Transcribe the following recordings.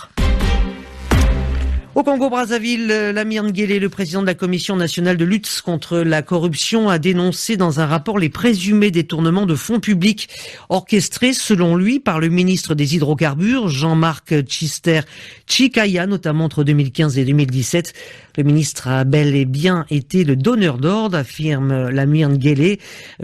Dakar. Au Congo-Brazzaville, Lamine Nguélé, le président de la Commission nationale de lutte contre la corruption, a dénoncé dans un rapport les présumés détournements de fonds publics orchestrés, selon lui, par le ministre des Hydrocarbures, Jean-Marc Tchister Tchikaya, notamment entre 2015 et 2017. Le ministre a bel et bien été le donneur d'ordre, affirme Lamine Nguélé.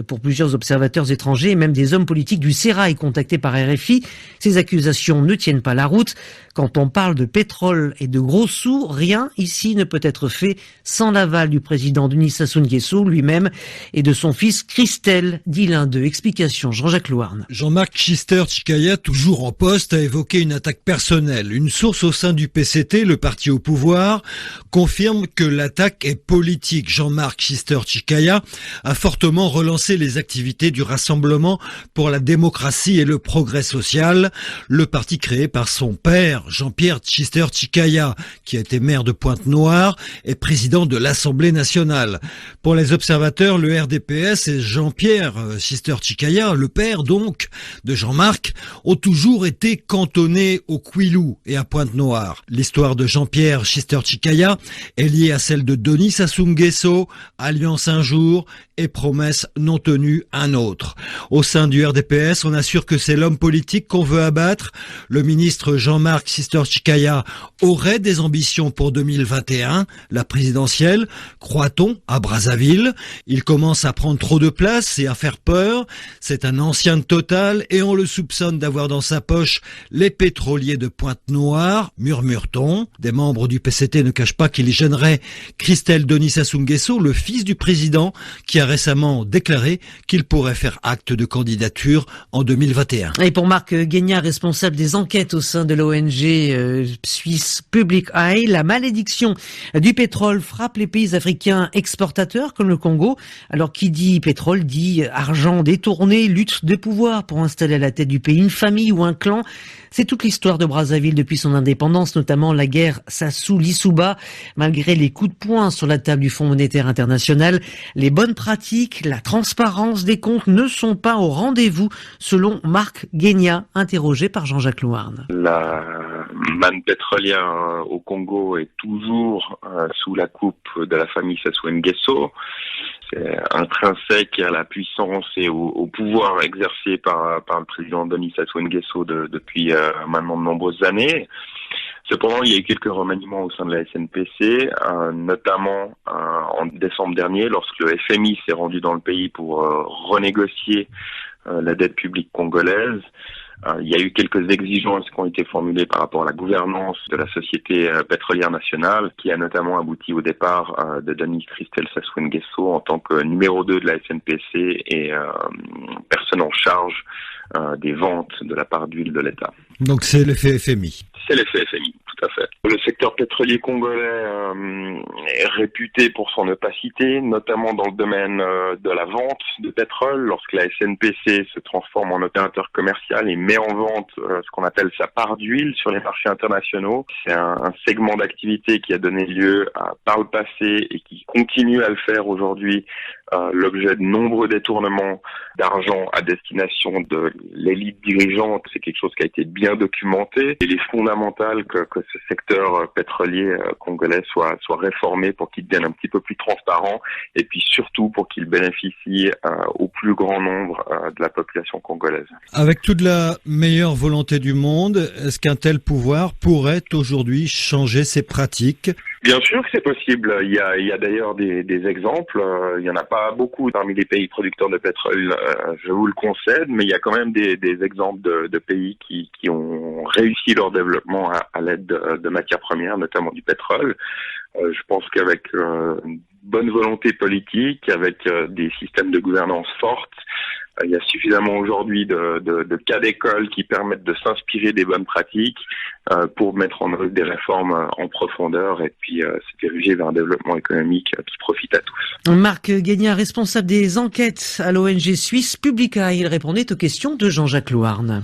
Pour plusieurs observateurs étrangers et même des hommes politiques du Sérail contactés par RFI, ces accusations ne tiennent pas la route. Quand on parle de pétrole et de gros sous, rien ici ne peut être fait sans l'aval du président Denis Sassou Nguesso lui-même et de son fils Christelle, dit l'un d'eux. Explication, Jean-Jacques Louarn. Jean-Marc Tchister Tchikaya, toujours en poste, a évoqué une attaque personnelle. Une source au sein du PCT, le parti au pouvoir, confirme que l'attaque est politique. Jean-Marc Tchister Tchikaya a fortement relancé les activités du Rassemblement pour la démocratie et le progrès social, le parti créé par son père, Jean-Pierre Tchister Tchikaya, qui a été maire de Pointe-Noire et président de l'Assemblée nationale. Pour les observateurs, le RDPS et Jean-Pierre Tchister Tchikaya, le père donc de Jean-Marc, ont toujours été cantonnés au Kouilou et à Pointe-Noire. L'histoire de Jean-Pierre Tchister Tchikaya est liée à celle de Denis Sassou Nguesso, alliance un jour et promesse non tenue un autre. Au sein du RDPS, on assure que c'est l'homme politique qu'on veut abattre. Le ministre Jean-Marc Tchister Tchikaya aurait des ambitions pour 2021, la présidentielle, croit-on, à Brazzaville. Il commence à prendre trop de place et à faire peur. C'est un ancien de Total et on le soupçonne d'avoir dans sa poche les pétroliers de Pointe-Noire, murmure-t-on. Des membres du PCT ne cachent pas qu'il y gênerait Christelle Denis Sassou Nguesso, le fils du président, qui a récemment déclaré qu'il pourrait faire acte de candidature en 2021. Et pour Marc Guégnat, responsable des enquêtes au sein de l'ONG suisse Public Eye, la malédiction du pétrole frappe les pays africains exportateurs comme le Congo. Alors qui dit pétrole dit argent détourné, lutte de pouvoir pour installer à la tête du pays une famille ou un clan. C'est toute l'histoire de Brazzaville depuis son indépendance, notamment la guerre Sassou-Lissouba. Malgré les coups de poing sur la table du Fonds monétaire international, les bonnes pratiques, la transparence des comptes ne sont pas au rendez-vous, selon Marc Guégnat, interrogé par Jean-Jacques Louarn. La manne pétrolière au Congo est toujours sous la coupe de la famille Sassou Nguesso. C'est intrinsèque à la puissance et au pouvoir exercé par le président Denis Sassou Nguesso depuis maintenant de nombreuses années. Cependant, il y a eu quelques remaniements au sein de la SNPC, notamment en décembre dernier, lorsque le FMI s'est rendu dans le pays pour renégocier la dette publique congolaise. Il y a eu quelques exigences qui ont été formulées par rapport à la gouvernance de la société pétrolière nationale, qui a notamment abouti au départ de Denis Christelle Sassou Nguesso en tant que numéro 2 de la SNPC et personne en charge des ventes de la part d'huile de l'État. Donc c'est l'effet FMI. C'est l'effet FMI, tout à fait. Le secteur pétrolier congolais est réputé pour son opacité, notamment dans le domaine de la vente de pétrole. Lorsque la SNPC se transforme en opérateur commercial et met en vente ce qu'on appelle sa part d'huile sur les marchés internationaux, c'est un segment d'activité qui a donné lieu par le passé et qui continue à le faire aujourd'hui, l'objet de nombreux détournements d'argent à destination de l'élite dirigeante. C'est quelque chose qui a été bien documenté. Il est fondamental que ce secteur pétrolier congolais soit réformé pour qu'il devienne un petit peu plus transparent et puis surtout pour qu'il bénéficie au plus grand nombre de la population congolaise. Avec toute la meilleure volonté du monde, est-ce qu'un tel pouvoir pourrait aujourd'hui changer ses pratiques ? Bien sûr que c'est possible. Il y a d'ailleurs des exemples. Il y en a pas beaucoup parmi les pays producteurs de pétrole, je vous le concède, mais il y a quand même des exemples de pays qui ont réussi leur développement à l'aide de matières premières, notamment du pétrole. Je pense qu'avec une bonne volonté politique, avec des systèmes de gouvernance fortes, il y a suffisamment aujourd'hui de cas d'école qui permettent de s'inspirer des bonnes pratiques pour mettre en œuvre des réformes en profondeur et puis se diriger vers un développement économique qui profite à tous. Marc Guégnat, responsable des enquêtes à l'ONG suisse Publica, il répondait aux questions de Jean-Jacques Louarn.